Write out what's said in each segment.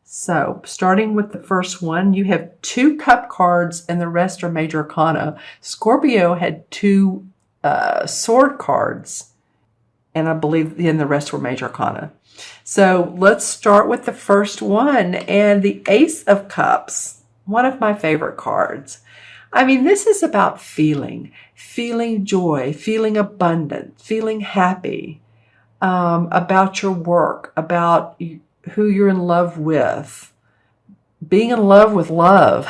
So starting with the first one, you have 2 cup cards and the rest are major arcana. Scorpio had 2 sword cards, and I believe then the rest were major arcana. So let's start with the first one, and the Ace of Cups, one of my favorite cards. I mean, this is about feeling joy, feeling abundant, feeling happy, about your work, about who you're in love with, being in love with love.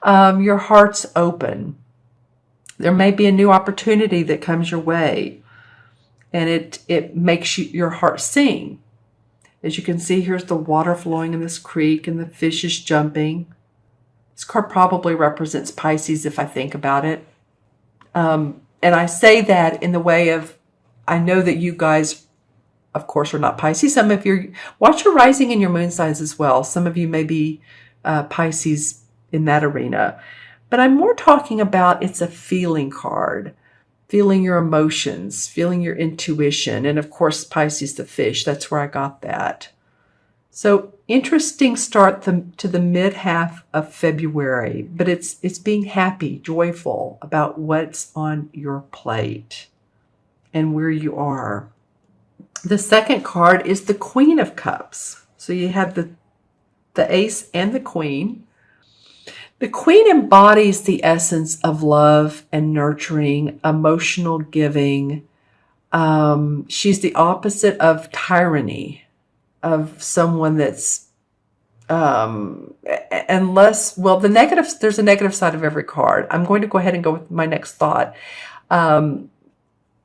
Your heart's open. There may be a new opportunity that comes your way, and it makes your heart sing. As you can see, here's the water flowing in this creek and the fish is jumping. This card probably represents Pisces if I think about it. And I say that in the way of, I know that you guys, of course, are not Pisces. Some of you, watch your rising and your moon signs as well. Some of you may be Pisces in that arena. But I'm more talking about, it's a feeling card. Feeling your emotions, feeling your intuition. And of course, Pisces the fish, that's where I got that. So interesting start to the mid half of February, but it's being happy, joyful about what's on your plate and where you are. The second card is the Queen of Cups. So you have the Ace and the Queen. The Queen embodies the essence of love and nurturing, emotional giving. She's the opposite of tyranny, of someone that's, unless, well, there's a negative side of every card. I'm going to go ahead and go with my next thought.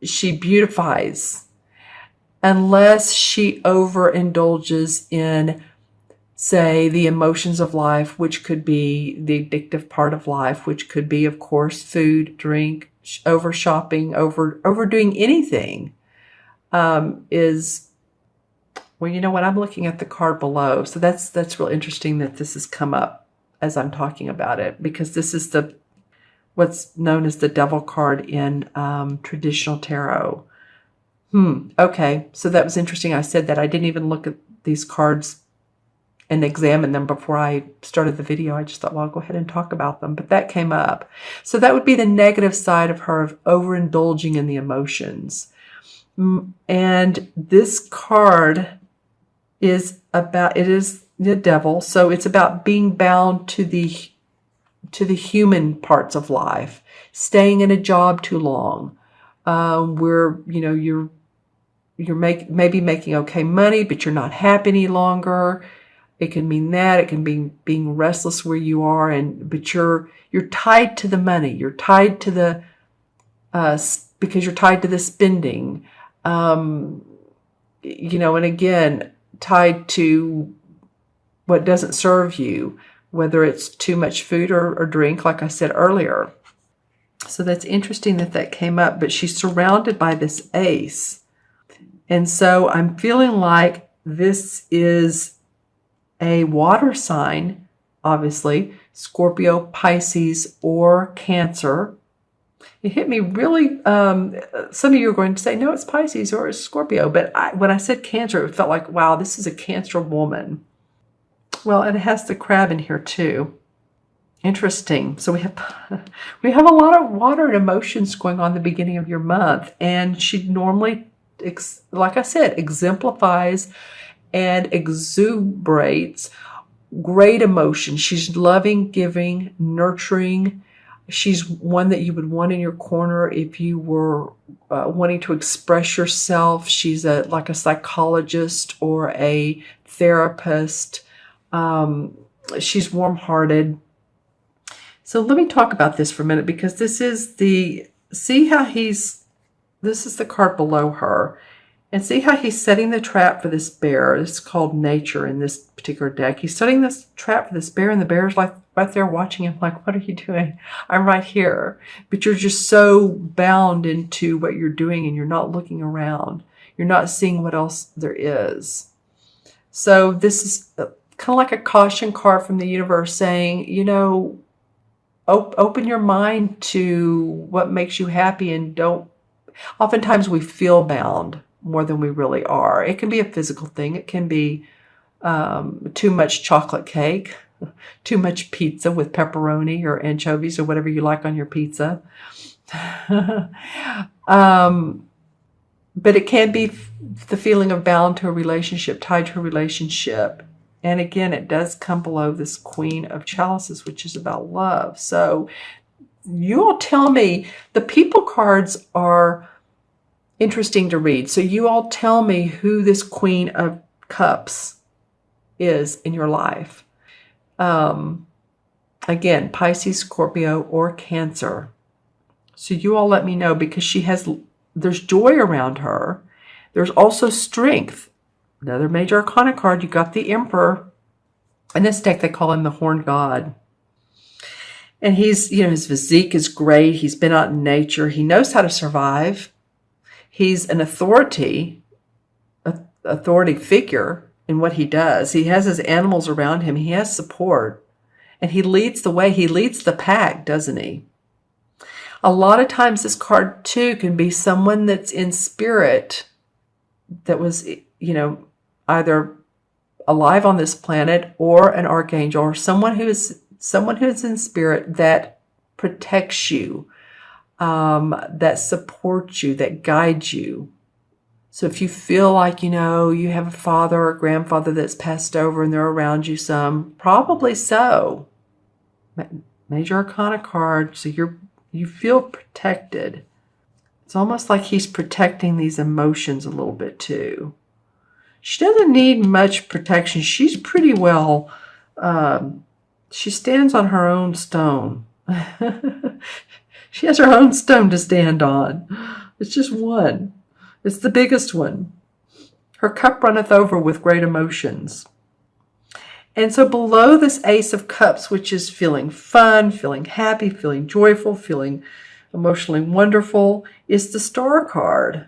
She beautifies, unless she overindulges in, say, the emotions of life, which could be the addictive part of life, which could be, of course, food, drink, over shopping, overdoing anything, is, well, you know what? I'm looking at the card below. So that's real interesting that this has come up as I'm talking about it, because this is what's known as the Devil card in traditional tarot. Okay. So that was interesting. I said that I didn't even look at these cards and examine them before I started the video. I just thought, well, I'll go ahead and talk about them. But that came up. So that would be the negative side of her, of overindulging in the emotions. And this card is about, it is the Devil. So it's about being bound to the human parts of life, staying in a job too long, where, you know, you're maybe making okay money, but you're not happy any longer. It can mean that. It can be being restless where you are, but you're tied to the money. You're tied to the because you're tied to the spending. You know, and again, tied to what doesn't serve you, whether it's too much food or drink, like I said earlier. So that's interesting that came up. But she's surrounded by this Ace, and so I'm feeling like this is a water sign, obviously, Scorpio, Pisces, or Cancer. It hit me really, some of you are going to say, no, it's Pisces or it's Scorpio. But when I said Cancer, it felt like, wow, this is a Cancer woman. Well, it has the crab in here too. Interesting. So we have a lot of water and emotions going on at the beginning of your month. And she normally, like I said, exemplifies and exuberates great emotion. She's loving, giving, nurturing. She's one that you would want in your corner if you were wanting to express yourself. She's like a psychologist or a therapist. She's warm-hearted. So let me talk about this for a minute, because this is this is the card below her. And see how he's setting the trap for this bear. It's called Nature in this particular deck. He's setting this trap for this bear, and the bear's like right there watching him like, what are you doing? I'm right here. But you're just so bound into what you're doing, and you're not looking around. You're not seeing what else there is. So this is kind of like a caution card from the universe saying, you know, open your mind to what makes you happy, and don't. Oftentimes we feel bound more than we really are. It can be a physical thing. It can be too much chocolate cake, too much pizza with pepperoni or anchovies or whatever you like on your pizza. But it can be the feeling of bound to a relationship, tied to a relationship. And again, it does come below this Queen of Chalices, which is about love. So you all tell me, the people cards are interesting to read. So you all tell me who this Queen of Cups is in your life. Again, Pisces, Scorpio, or Cancer. So you all let me know, because there's joy around her. There's also strength. Another major arcana card, you got the Emperor. In this deck, they call him the Horned God. And he's, his physique is great. He's been out in nature. He knows how to survive. He's an authority figure in what he does. He has his animals around him. He has support. And he leads the way. He leads the pack, doesn't he? A lot of times this card, too, can be someone that's in spirit that was, either alive on this planet, or an archangel, or someone who is in spirit that protects you, that supports you, that guides you. So if you feel like, you have a father or grandfather that's passed over and they're around you some, probably so. Major Arcana card, so you feel protected. It's almost like he's protecting these emotions a little bit too. She doesn't need much protection. She's pretty well, she stands on her own stone. She has her own stone to stand on. It's just one. It's the biggest one. Her cup runneth over with great emotions. And so below this Ace of Cups, which is feeling fun, feeling happy, feeling joyful, feeling emotionally wonderful, is the Star card.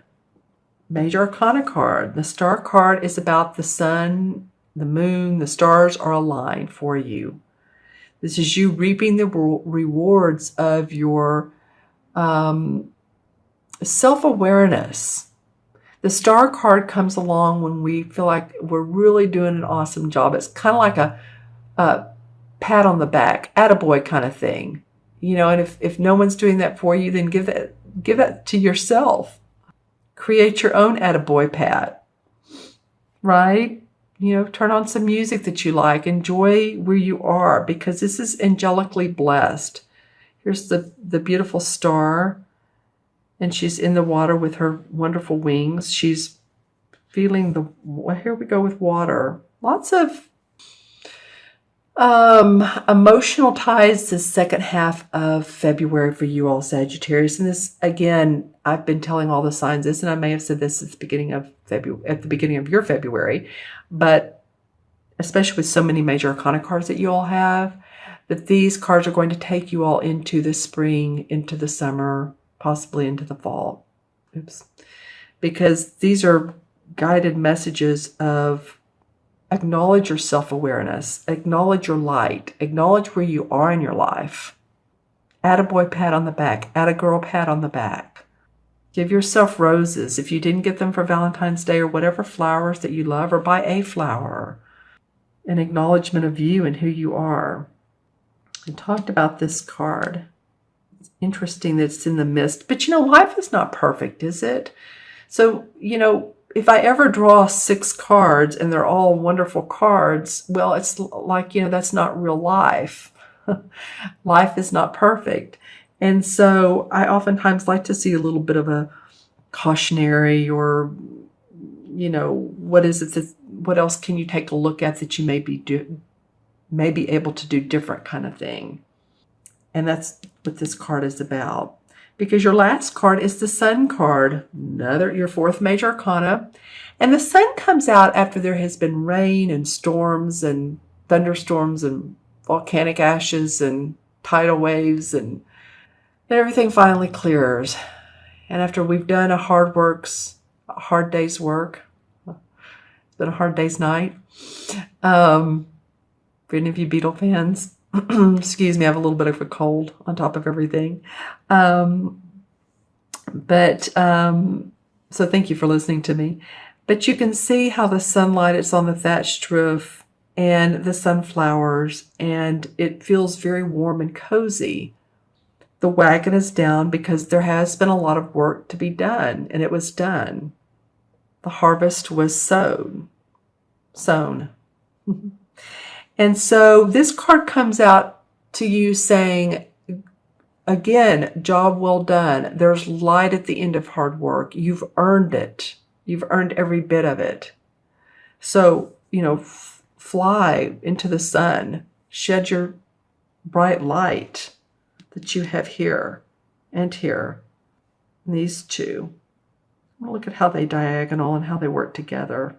Major Arcana card. The Star card is about the sun, the moon, the stars are aligned for you. This is you reaping the rewards of your self-awareness. The Star card comes along when we feel like we're really doing an awesome job. It's kind of like a pat on the back, attaboy kind of thing. And if no one's doing that for you, then give that to yourself. Create your own attaboy pat, right? Turn on some music that you like. Enjoy where you are, because this is angelically blessed. Here's the beautiful star, and she's in the water with her wonderful wings. She's feeling here we go with water. Lots of emotional ties the second half of February for you all, Sagittarius. And this, again, I've been telling all the signs this, and I may have said this at the beginning of your February, but especially with so many major arcana cards that you all have, that these cards are going to take you all into the spring, into the summer, possibly into the fall. Because these are guided messages of acknowledge your self-awareness, acknowledge your light, acknowledge where you are in your life. Attaboy pat on the back, attagirl pat on the back. Give yourself roses. If you didn't get them for Valentine's Day or whatever flowers that you love, or buy a flower. An acknowledgement of you and who you are. I talked about this card. It's interesting that it's in the mist, but life is not perfect, is it? So, if I ever draw 6 cards and they're all wonderful cards, well, it's like, that's not real life. Life is not perfect. And so I oftentimes like to see a little bit of a cautionary, or, what else can you take a look at that you may be able to do different kind of thing. And that's what this card is about. Because your last card is the Sun card, your 4th major arcana. And the Sun comes out after there has been rain and storms and thunderstorms and volcanic ashes and tidal waves, and everything finally clears. And after we've done a hard day's work, it's been a hard day's night. For any of you Beatle fans, excuse me, I have a little bit of a cold on top of everything. So thank you for listening to me. But you can see how the sunlight is on the thatched roof and the sunflowers, and it feels very warm and cozy. The wagon is down because there has been a lot of work to be done, and it was done. The harvest was sown. And so this card comes out to you saying, again, job well done. There's light at the end of hard work. You've earned it. You've earned every bit of it. So, fly into the sun. Shed your bright light that you have here and here. And these two. Look at how they diagonal and how they work together.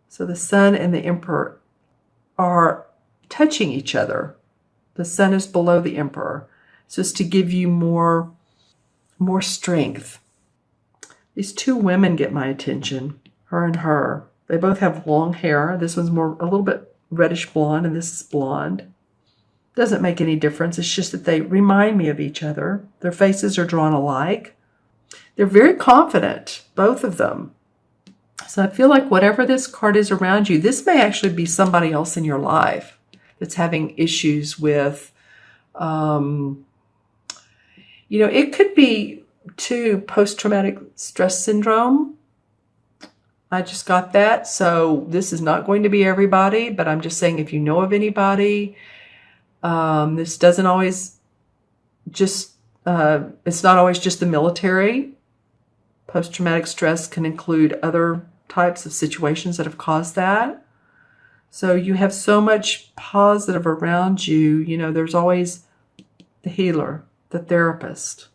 So the sun and the emperor are touching each other. The sun is below the emperor. So it's to give you more strength. These two women get my attention, her and her. They both have long hair. This one's a little bit reddish blonde, and this is blonde. Doesn't make any difference. It's just that they remind me of each other. Their faces are drawn alike. They're very confident, both of them. So I feel like whatever this card is around you, this may actually be somebody else in your life that's having issues with, it could be too post-traumatic stress syndrome. I just got that. So this is not going to be everybody, but I'm just saying if you know of anybody, this doesn't always just, it's not always just the military. Post-traumatic stress can include other types of situations that have caused that. So you have so much positive around you. There's always the healer, the therapist,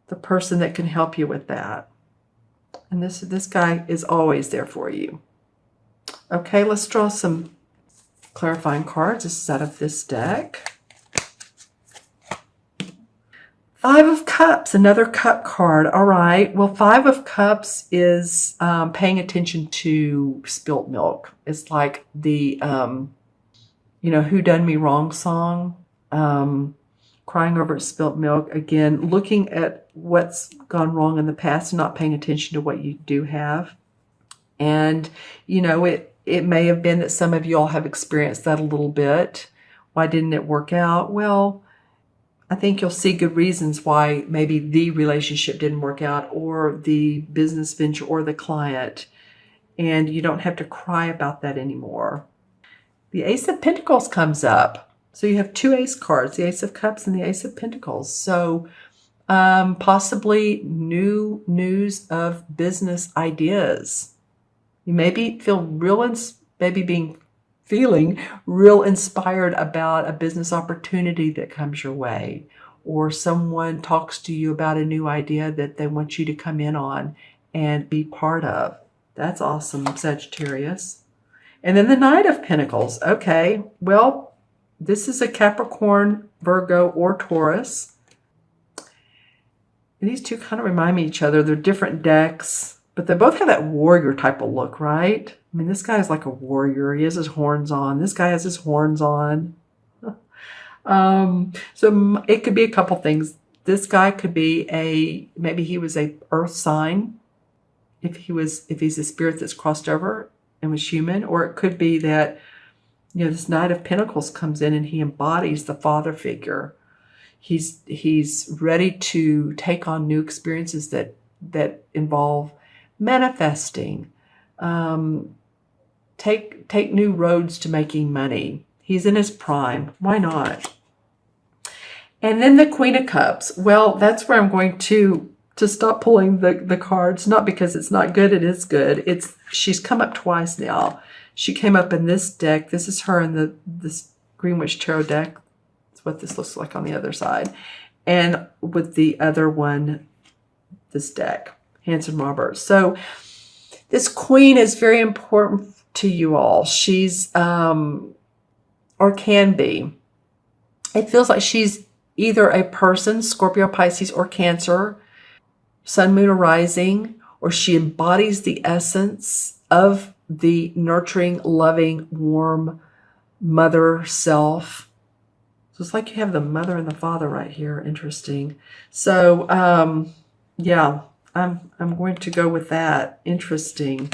the person that can help you with that. And this guy is always there for you. Okay, let's draw some clarifying cards. This is out of this deck. 5 of Cups, another cup card. All right. Well, 5 of Cups is paying attention to spilt milk. It's like the, Who Done Me Wrong song. Crying over spilt milk. Again, looking at what's gone wrong in the past and not paying attention to what you do have. And, it may have been that some of you all have experienced that a little bit. Why didn't it work out? Well, I think you'll see good reasons why maybe the relationship didn't work out, or the business venture, or the client. And you don't have to cry about that anymore. The Ace of Pentacles comes up. So you have 2 ace cards, the Ace of Cups and the Ace of Pentacles. So possibly new news of business ideas. You maybe feel feeling real inspired about a business opportunity that comes your way, or someone talks to you about a new idea that they want you to come in on and be part of. That's awesome, Sagittarius. And then the Knight of Pentacles. Okay, well, this is a Capricorn, Virgo, or Taurus. And these two kind of remind me of each other. They're different decks, but they both have that warrior type of look, right? I mean, this guy is like a warrior. He has his horns on. This guy has his horns on. So it could be a couple things. This guy could be maybe he was a earth sign, if he's a spirit that's crossed over and was human, or it could be that, this Knight of Pentacles comes in and he embodies the father figure. He's ready to take on new experiences that involve manifesting, take new roads to making money. He's in his prime. Why not? And then the Queen of Cups. Well, that's where I'm going to stop pulling the cards. Not because it's not good. It is good. She's come up twice now. She came up in this deck. This is her in this Greenwich Tarot deck. That's what this looks like on the other side. And with the other one, this deck, Hanson Roberts. So this queen is very important to you all. She's, or can be. It feels like she's either a person, Scorpio, Pisces, or Cancer, Sun, Moon, or Rising, or she embodies the essence of the nurturing, loving, warm mother self. So it's like you have the mother and the father right here. Interesting. So, yeah, I'm going to go with that. Interesting.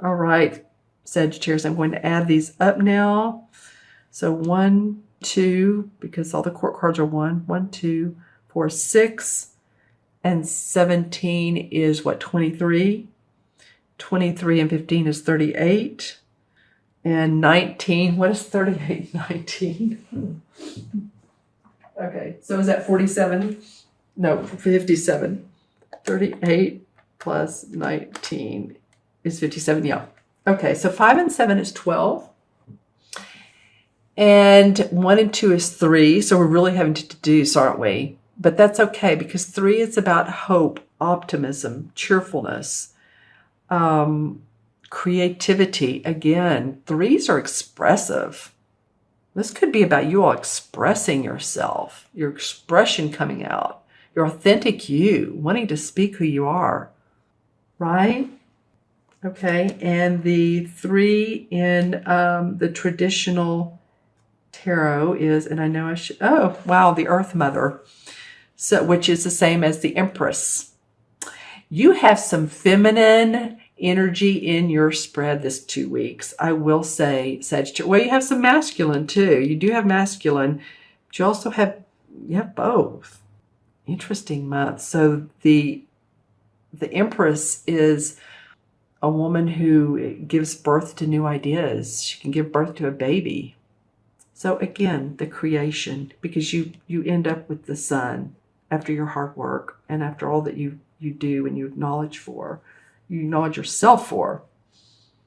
All right, Sagittarius, I'm going to add these up now. So 1, 2, because all the court cards are 1, 1, 2, 4, 6, and 17 is what, 23? 23 and 15 is 38. And 19, what is 38, 19? Okay, so is that 47? No, 57. 38 plus 19 is 57, yeah. Okay, so 5 and 7 is 12. And 1 and 2 is 3, so we're really having to deduce, aren't we? But that's okay, because 3 is about hope, optimism, cheerfulness, creativity. Again, 3s are expressive. This could be about you all expressing yourself, your expression coming out, your authentic you, wanting to speak who you are, right? Okay, and the 3 in the traditional tarot is, and I know I should, oh, wow, the Earth Mother, so which is the same as the Empress. You have some feminine energy in your spread this 2 weeks. I will say, Sagittarius. Well, you have some masculine too. You do have masculine, but you also have, both. Interesting month. So the Empress is a woman who gives birth to new ideas. She can give birth to a baby. So again, the creation, because you end up with the sun after your hard work and after all that you do and you acknowledge yourself for.